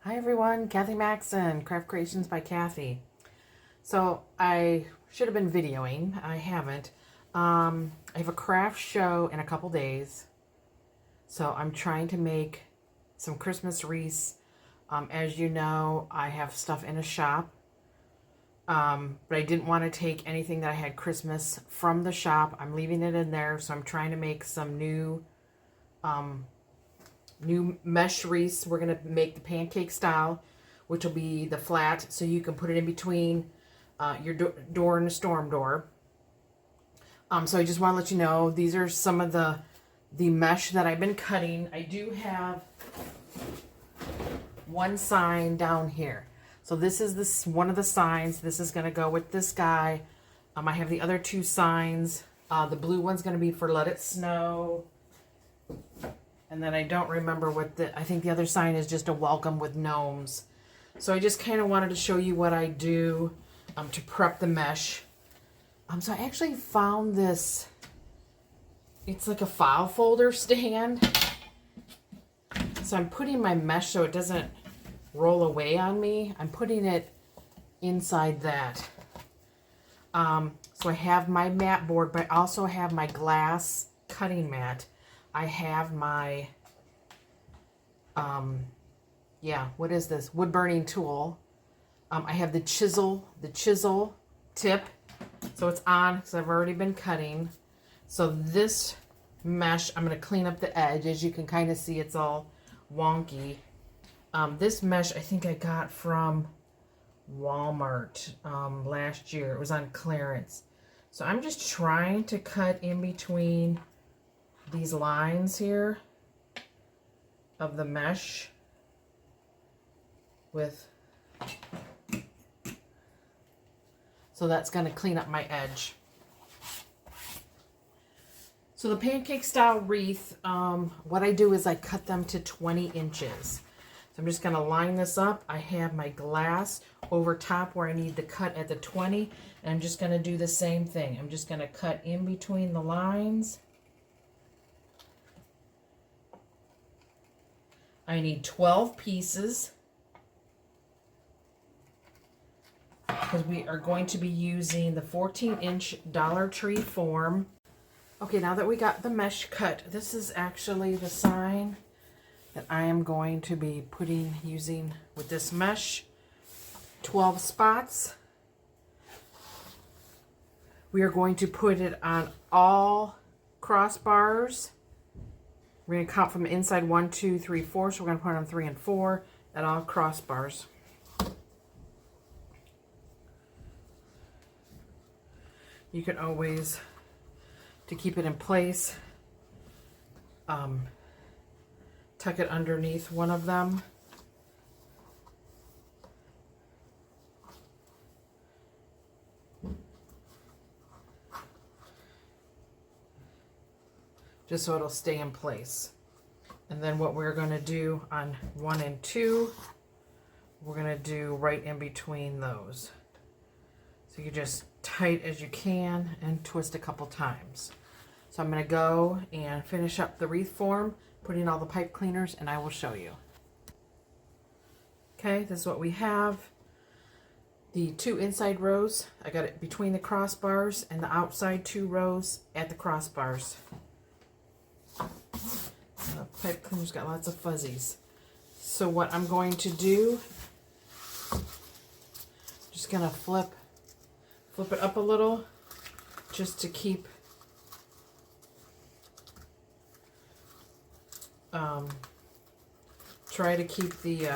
Hi everyone, Kathy Maxon, Craft Creations by Kathy. So I should have been videoing, I haven't. I have a craft show in a couple days, so I'm trying to make some Christmas wreaths. As you know, I have stuff in a shop, but I didn't want to take anything that I had Christmas from the shop. I'm leaving it in there, so I'm trying to make some new mesh wreaths. We're going to make the pancake style, which will be the flat, so you can put it in between your door and the storm door. So I just want to let you know, these are some of the mesh that I've been cutting. I do have one sign down here. So this is one of the signs. This is going to go with this guy. I have the other two signs. The blue one's going to be for Let It Snow. And then I don't remember what I think the other sign is just a welcome with gnomes. So I just kind of wanted to show you what I do to prep the mesh. So I actually found this, it's like a file folder stand. So I'm putting my mesh so it doesn't roll away on me. I'm putting it inside that. So I have my mat board, but I also have my glass cutting mat. I have my, what is this? Wood burning tool. I have the chisel tip. So it's on, because I've already been cutting. So this mesh, I'm going to clean up the edge. As you can kind of see, it's all wonky. This mesh, I think I got from Walmart last year. It was on clearance. So I'm just trying to cut in between these lines here of the mesh with, so that's going to clean up my edge. So the pancake style wreath, what I do is I cut them to 20 inches. So I'm just going to line this up. I have my glass over top where I need to cut at the 20, and I'm just going to do the same thing. I'm just going to cut in between the lines. I need 12 pieces because we are going to be using the 14-inch Dollar Tree form. Okay, now that we got the mesh cut, this is actually the sign that I am going to be using with this mesh. 12 spots. We are going to put it on all crossbars. We're going to count from the inside 1, 2, 3, 4. So we're going to put it on 3 and 4 at all crossbars. You can always, to keep it in place, tuck it underneath one of them. Just so it'll stay in place. And then what we're going to do on 1 and 2, we're going to do right in between those. So you just tight as you can and twist a couple times. So I'm going to go and finish up the wreath form, put in all the pipe cleaners, and I will show you. Okay, this is what we have. The 2 inside rows, I got it between the crossbars, and the outside 2 rows at the crossbars. The pipe cleaner's got lots of fuzzies. So what I'm going to do, just gonna flip it up a little, just to keep try to keep the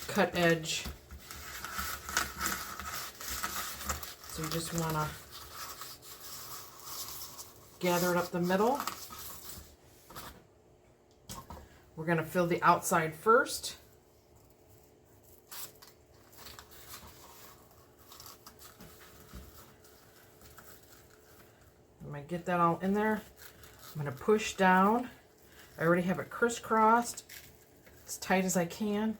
cut edge. So you just want to gather it up the middle. We're going to fill the outside first. I'm going to get that all in there. I'm going to push down. I already have it crisscrossed as tight as I can.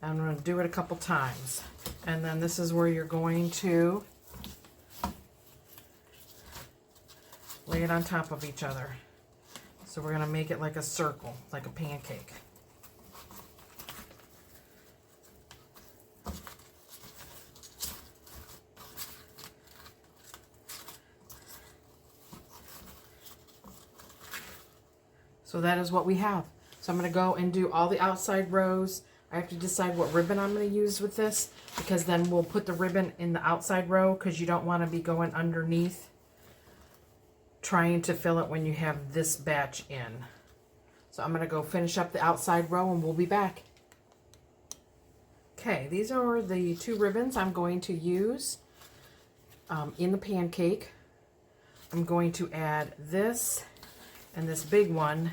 I'm going to do it a couple times. And then this is where you're going to lay it on top of each other. So we're going to make it like a circle, like a pancake. So that is what we have. So I'm going to go and do all the outside rows. I have to decide what ribbon I'm going to use with this, because then we'll put the ribbon in the outside row, because you don't want to be going underneath trying to fill it when you have this batch in. So I'm going to go finish up the outside row and we'll be back. Okay, these are the 2 ribbons I'm going to use in the pancake. I'm going to add this and this big one.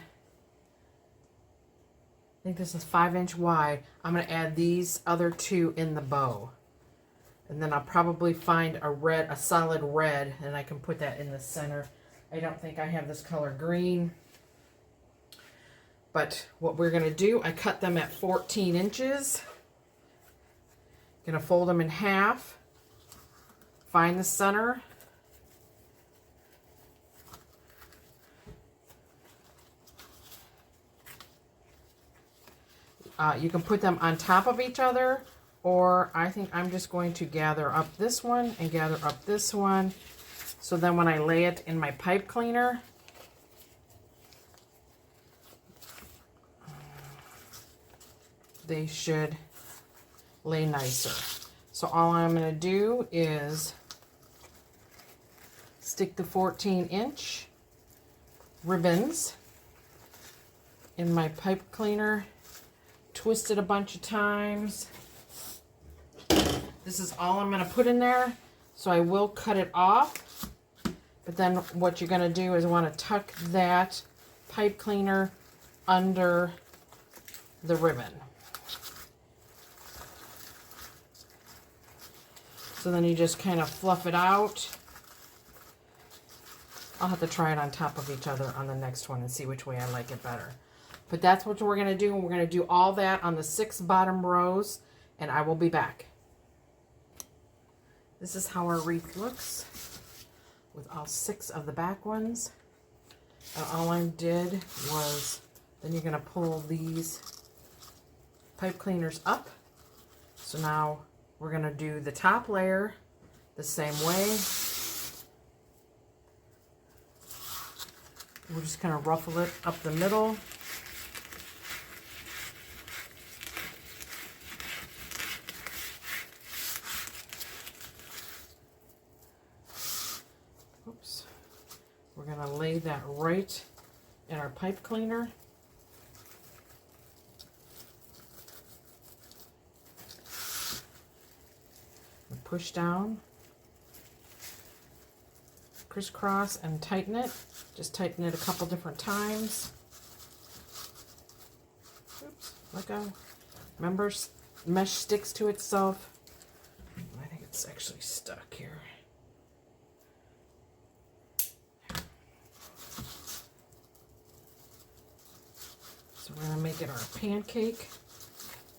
I think this is 5" wide. I'm going to add these other 2 in the bow. And then I'll probably find a solid red, and I can put that in the center. I don't think I have this color green. But what we're going to do, I cut them at 14 inches. Going to fold them in half. Find the center. You can put them on top of each other, or I think I'm just going to gather up this one and gather up this one. So then when I lay it in my pipe cleaner, they should lay nicer. So all I'm going to do is stick the 14-inch ribbons in my pipe cleaner, twist it a bunch of times. This is all I'm going to put in there, so I will cut it off. But then what you're going to do is want to tuck that pipe cleaner under the ribbon. So then you just kind of fluff it out. I'll have to try it on top of each other on the next one and see which way I like it better. But that's what we're going to do. And we're going to do all that on the 6 bottom rows, and I will be back. This is how our wreath looks with all 6 of the back ones. All I did was, then you're going to pull these pipe cleaners up. So now we're going to do the top layer the same way. We're just going to ruffle it up the middle. Oops. We're going to lay that right in our pipe cleaner. Push down, crisscross, and tighten it. Just tighten it a couple different times. Oops, let go. Remember, mesh sticks to itself. I think it's actually stuck here. So we're going to make it our pancake.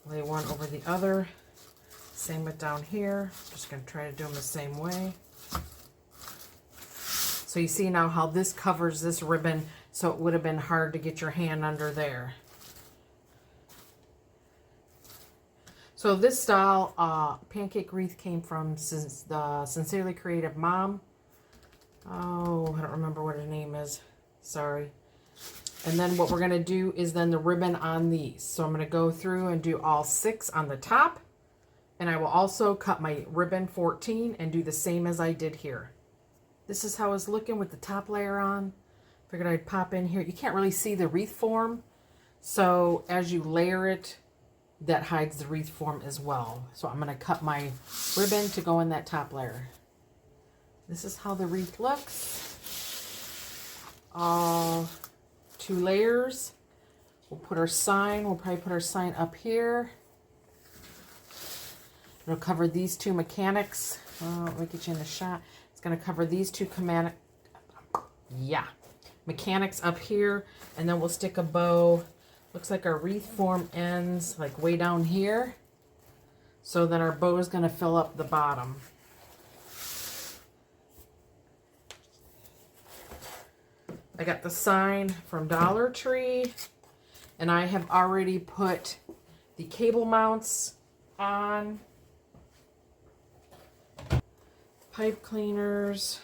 Lay one over the other. Same with down here. Just going to try to do them the same way. So you see now how this covers this ribbon, so it would have been hard to get your hand under there. So this style pancake wreath came from the Sincerely Creative Mom. Oh, I don't remember what her name is. Sorry. And then what we're going to do is then the ribbon on these. So I'm going to go through and do all 6 on the top. And I will also cut my ribbon 14 and do the same as I did here. This is how it's looking with the top layer on. Figured I'd pop in here. You can't really see the wreath form. So as you layer it, that hides the wreath form as well. So I'm going to cut my ribbon to go in that top layer. This is how the wreath looks. All 2 layers. We'll put our sign. We'll probably put our sign up here. It'll cover these 2 mechanics. Let me get you in the shot. It's going to cover these 2 mechanics up here. And then we'll stick a bow. Looks like our wreath form ends like way down here. So then our bow is going to fill up the bottom. I got the sign from Dollar Tree. And I have already put the cable mounts on. Pipe cleaners.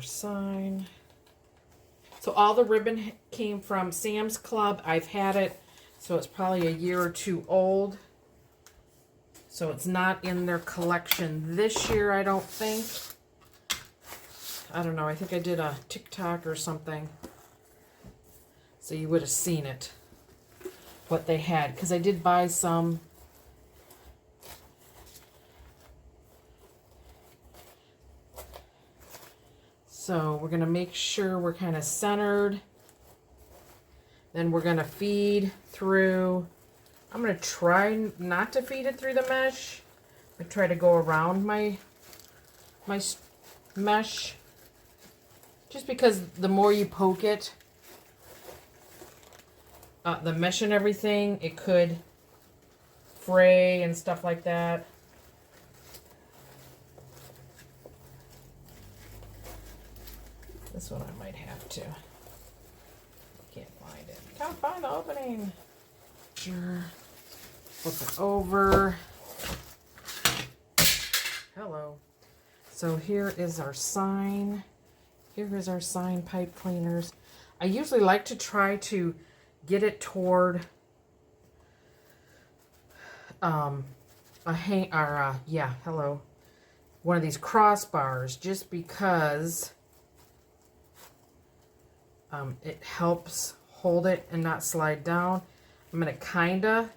sign. So all the ribbon came from Sam's Club. I've had it, so it's probably a year or two old. So it's not in their collection this year, I don't think. I don't know. I think I did a TikTok or something. So you would have seen it, what they had. Because I did buy some. So we're going to make sure we're kind of centered. Then we're going to feed through. I'm going to try not to feed it through the mesh. I try to go around my mesh. Just because the more you poke it, the mesh and everything, it could fray and stuff like that. This one I might have to. Can't find it. Can't find the opening. Sure. Flip it over. Hello. So here is our sign. Here is our sign pipe cleaners. I usually like to try to get it toward one of these crossbars, just because it helps hold it and not slide down. I'm going to kind of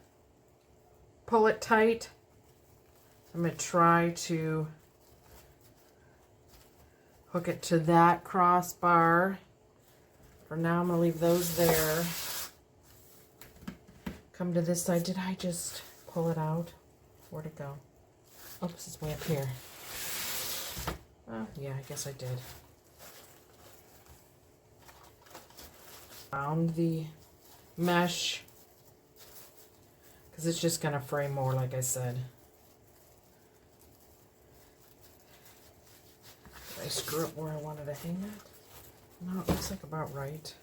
pull it tight. I'm going to try to hook it to that crossbar. For now, I'm going to leave those there. Come to this side. Did I just pull it out? Where'd it go? Oops, it's way up here. Oh, yeah, I guess I did. Found the mesh, because it's just going to fray more, like I said. Did I screw up where I wanted to hang it? No, it looks like about right.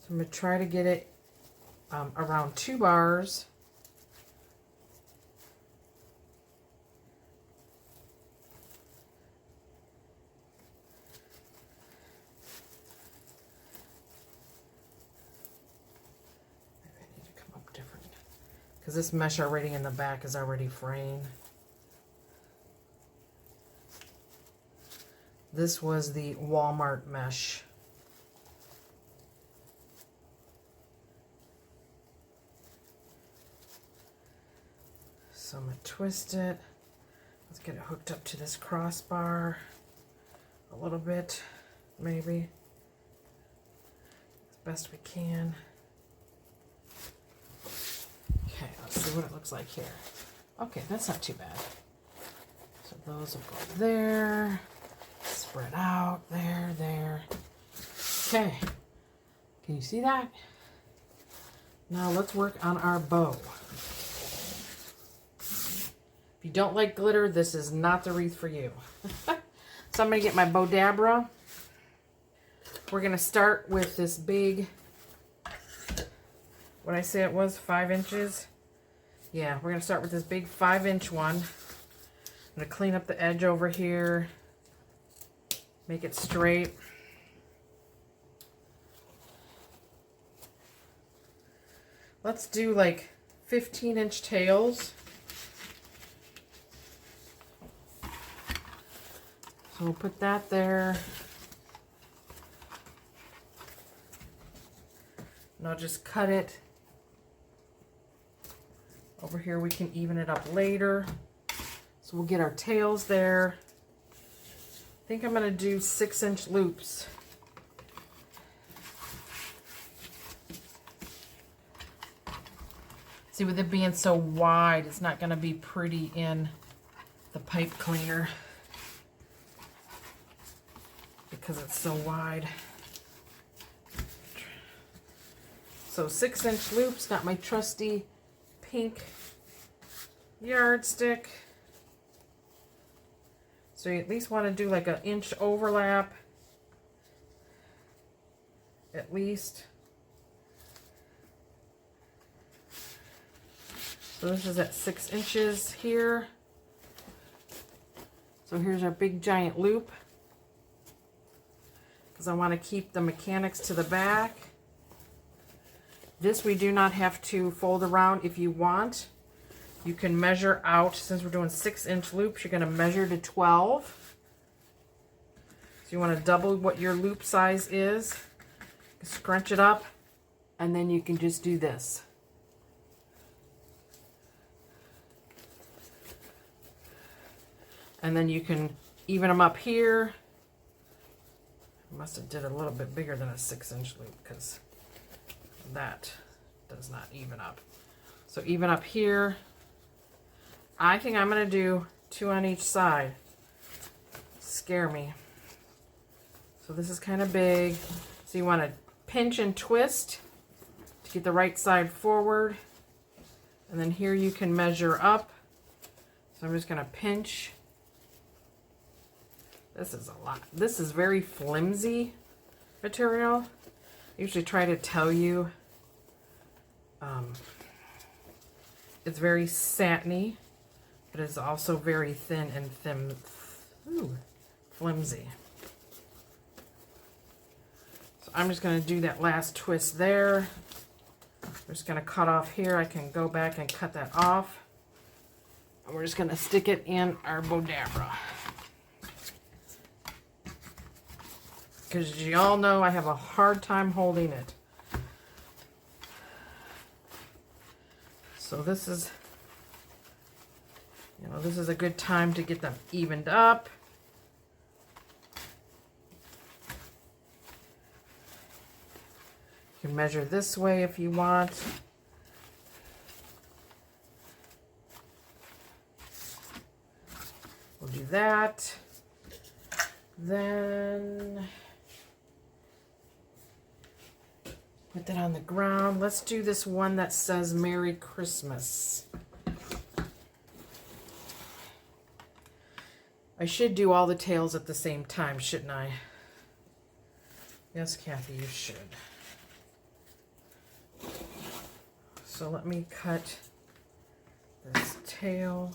So I'm going to try to get it around 2 bars. Because this mesh already in the back is already fraying. This was the Walmart mesh. So I'm going to twist it. Let's get it hooked up to this crossbar a little bit, maybe, as best we can. Okay, let's see what it looks like here. Okay, that's not too bad. So those will go there, spread out, there. Okay, can you see that? Now let's work on our bow. If you don't like glitter, this is not the wreath for you. So I'm going to get my Bodabra. We're going to start with this big, what I say it was, 5 inches. Yeah, we're going to start with this big 5-inch one. I'm going to clean up the edge over here. Make it straight. Let's do like 15-inch tails. So we'll put that there. And I'll just cut it. Over here we can even it up later. So we'll get our tails there. I think I'm going to do 6-inch loops. See, with it being so wide, it's not going to be pretty in the pipe cleaner because it's so wide. So 6-inch loops, got my trusty pink yardstick. So you at least want to do like an inch overlap, at least. So this is at 6 inches here. So here's our big giant loop, because I want to keep the mechanics to the back. This we do not have to fold around. If you want, you can measure out. Since we're doing 6-inch loops, you're going to measure to 12. So you want to double what your loop size is. Scrunch it up, and then you can just do this. And then you can even them up here. I must have did a little bit bigger than a 6-inch loop, because that does not even up. So even up here, I think I'm going to do 2 on each side. Scare me. So this is kind of big. So you want to pinch and twist to get the right side forward. And then here you can measure up. So I'm just going to pinch. This is a lot. This is very flimsy material. I usually try to tell you it's very satiny, but it's also very thin and flimsy. So I'm just going to do that last twist there. I'm just going to cut off here. I can go back and cut that off. And we're just going to stick it in our Bodabra. Because you all know I have a hard time holding it. So this is, this is a good time to get them evened up. You can measure this way if you want. We'll do that. Then put that on the ground. Let's do this one that says Merry Christmas. I should do all the tails at the same time, shouldn't I? Yes, Kathy, you should. So let me cut this tail.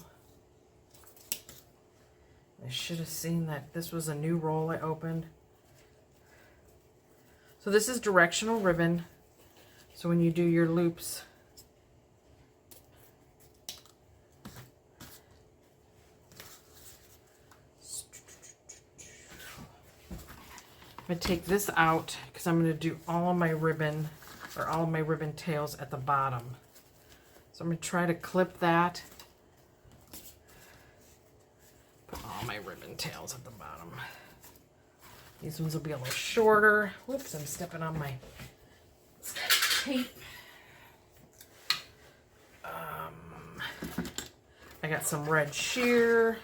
I should have seen that this was a new roll I opened. So this is directional ribbon. So when you do your loops, I'm going to take this out because I'm going to do all of my ribbon, or all of my ribbon tails at the bottom. So I'm going to try to clip that. Put all my ribbon tails at the bottom. These ones will be a little shorter. Whoops, I'm stepping on my tape. I got some red sheer.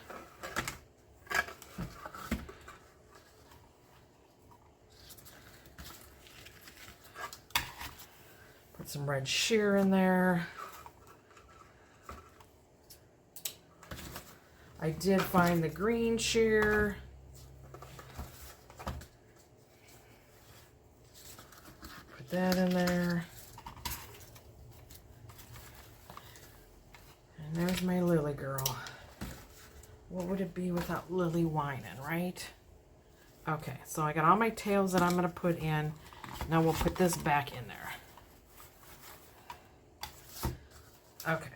Put some red sheer in there. I did find the green sheer. Put that in there. And there's my Lily girl. What would it be without Lily whining, right? Okay, so I got all my tails that I'm going to put in. Now we'll put this back in there. Okay.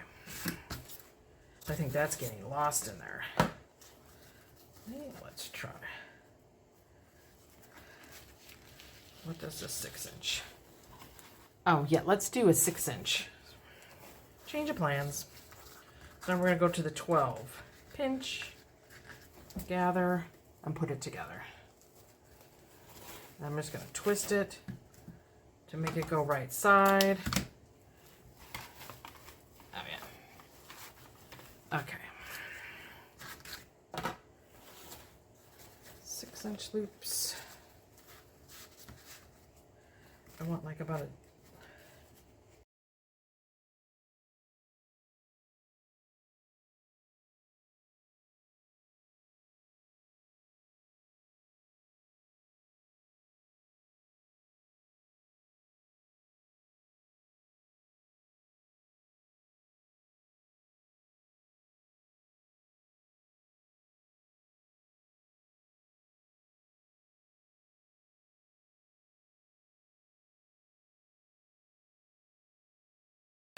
I think that's getting lost in there. Let's try. What does a 6-inch? Oh, yeah, let's do a 6-inch. Change of plans. So we're going to go to the 12. Pinch, gather, and put it together. And I'm just going to twist it to make it go right side. Oh, yeah. Okay. 6-inch loops. I want like about a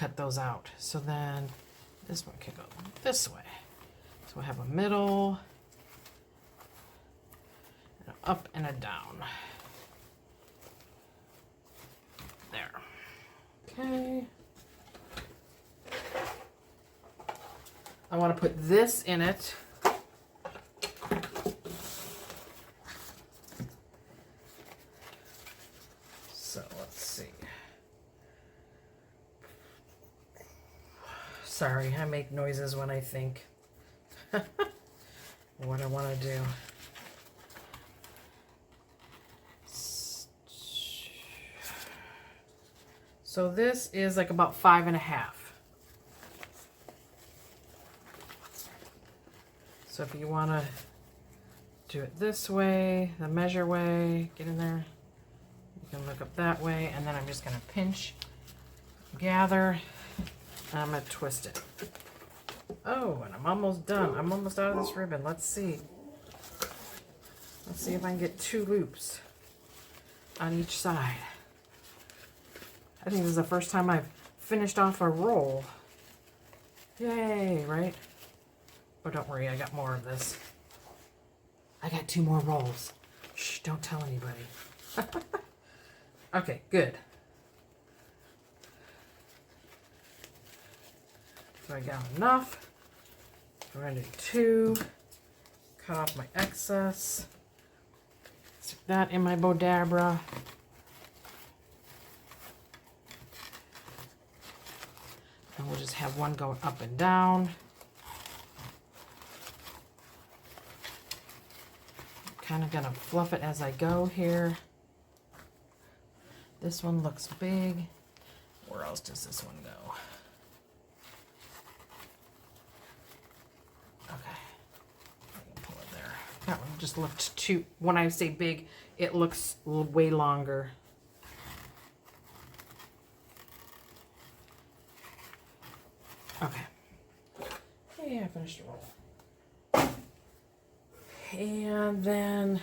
cut those out. So then this one can go this way. So we have a middle, an up and a down. There. Okay. I want to put this in it. So let's see. Sorry, I make noises when I think what I want to do. So this is like about 5.5. So if you want to do it this way, the measure way, get in there, you can look up that way, and then I'm just going to pinch, gather, and I'm going to twist it. Oh, and I'm almost done. I'm almost out of this ribbon. Let's see. Let's see if I can get 2 loops on each side. I think this is the first time I've finished off a roll. Yay, right? Oh, don't worry, I got more of this. I got 2 more rolls. Shh, don't tell anybody. Okay, good. So I got enough. We're going to do 2. Cut off my excess. Stick that in my Bodabra. And we'll just have one going up and down. Kind of gonna fluff it as I go here. This one looks big. Where else does this one go? Okay, I can pull it there. That one just looked too, when I say big, it looks way longer. Okay. Hey, I finished the roll. And then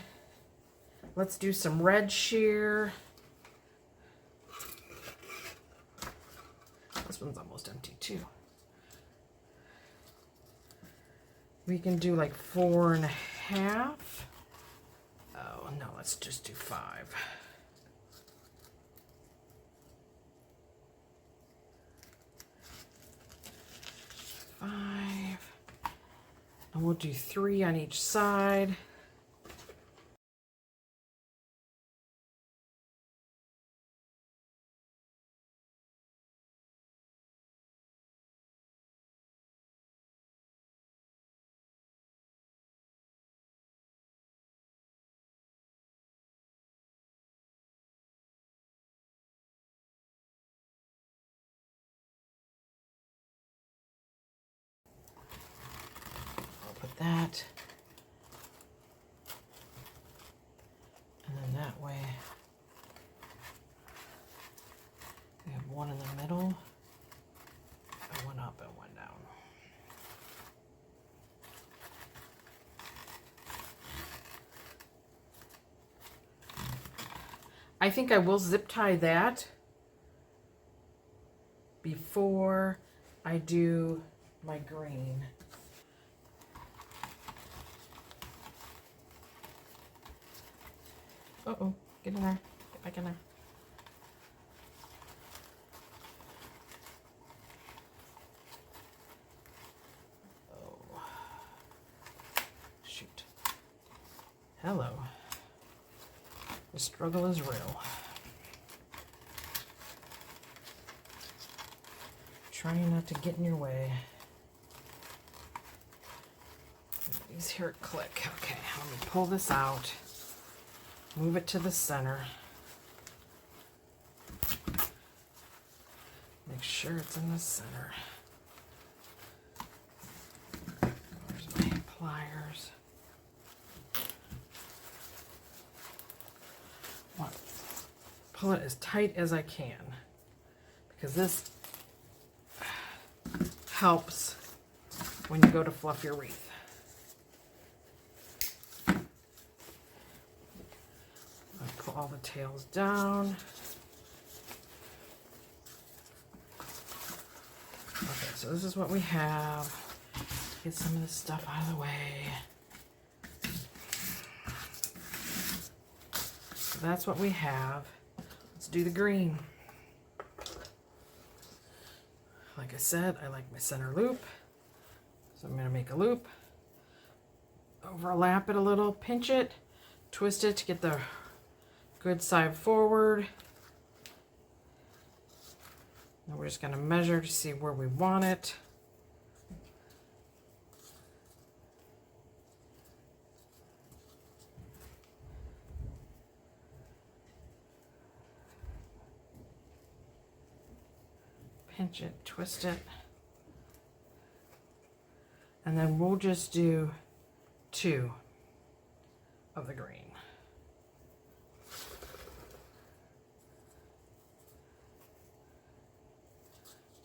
let's do some red sheer. This one's almost empty too. We can do like 4.5. Oh no, let's just do 5. 5. And we'll do 3 on each side. That, and then that way we have one in the middle, and one up and one down. I think I will zip tie that before I do my green. Uh-oh, get in there. Get back in there. Oh. Shoot. Hello. The struggle is real. Trying not to get in your way. These here click. Okay, let me pull this out. Move it to the center. Make sure it's in the center. There's my pliers. Pull it as tight as I can, because this helps when you go to fluff your wreath. Pull all the tails down. so this is what we have. Get some of this stuff out of the way. So that's what we have. Let's do the green. Like I said, I like my center loop. So I'm going to make a loop. Overlap it a little, pinch it, twist it to get the good side forward. Now we're just going to measure to see where we want it. Pinch it, twist it. And then we'll just do 2 of the green.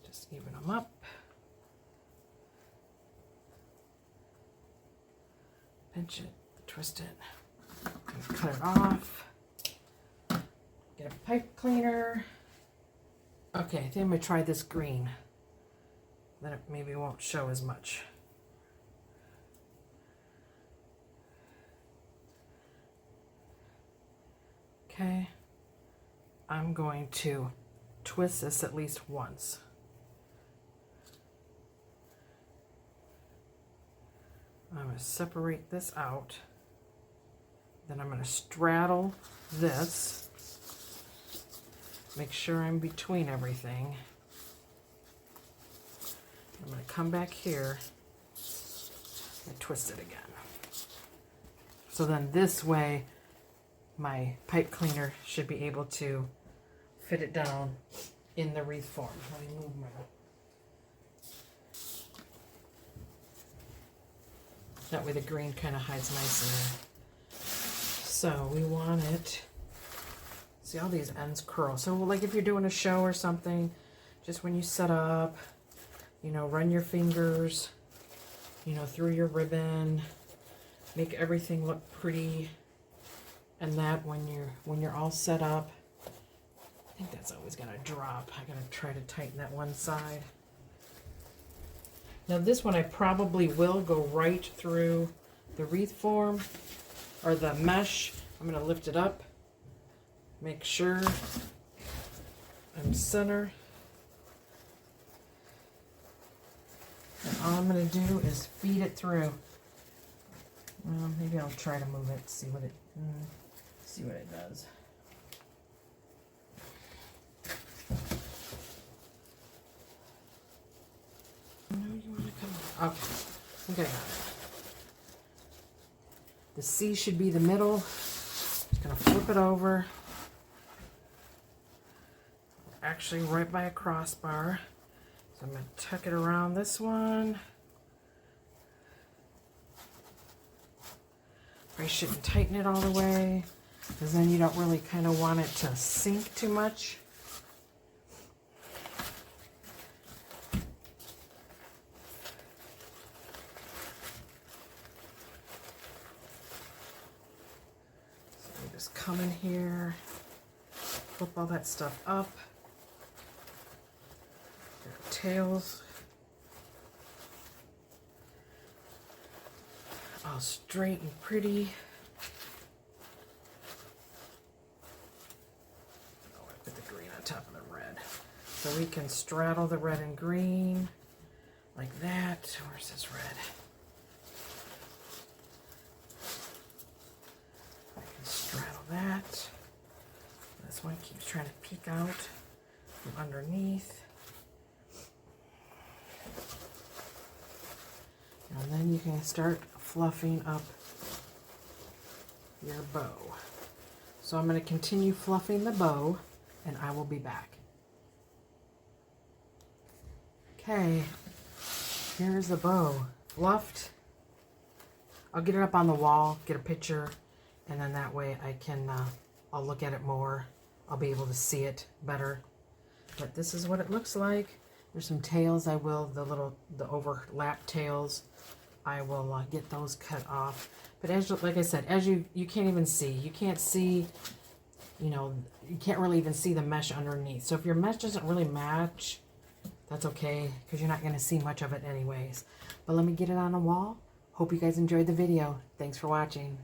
Just even them up. Pinch it, twist it, and cut it off. Get a pipe cleaner. Okay, I think I'm going to try this green. Then it maybe won't show as much. Okay, I'm going to twist this at least once. I'm going to separate this out. Then I'm going to straddle this. Make sure I'm between everything. I'm going to come back here and twist it again. So then this way, my pipe cleaner should be able to fit it down in the wreath form. Let me move my... That way the green kind of hides nice in there. So we want it... See, all these ends curl. So like if you're doing a show or something, just when you set up, you know, run your fingers, you know, through your ribbon, make everything look pretty. And that when you're all set up, I think that's always gonna drop. I gotta try to tighten that one side. Now this one I probably will go right through the wreath form or the mesh. I'm gonna lift it up. Make sure I'm center. And all I'm going to do is feed it through. Well, maybe I'll try to move it, see what it does. No, you want to come on. Okay, I think I got it. The C should be the middle. Just going to flip it over. Actually right by a crossbar. So I'm going to tuck it around this one. I shouldn't tighten it all the way because then you don't really kind of want it to sink too much. So we just come in here, flip all that stuff up. Tails all straight and pretty. Oh, I put the green on top of the red. So we can straddle the red and green like that. Where's this red? I can straddle that. This one keeps trying to peek out from underneath. And then you can start fluffing up your bow. So I'm going to continue fluffing the bow and I will be back. Okay, here's the bow fluffed. I'll get it up on the wall, get a picture, and then that way I can, I'll look at it more. I'll be able to see it better. But this is what it looks like. There's some tails I will, the overlap tails, I will get those cut off. But as like I said, as you can't even see. You can't see, you know, you can't really even see the mesh underneath. So if your mesh doesn't really match, That's okay, because you're not going to see much of it anyways. But let me get it on the wall. Hope you guys enjoyed the video. Thanks for watching.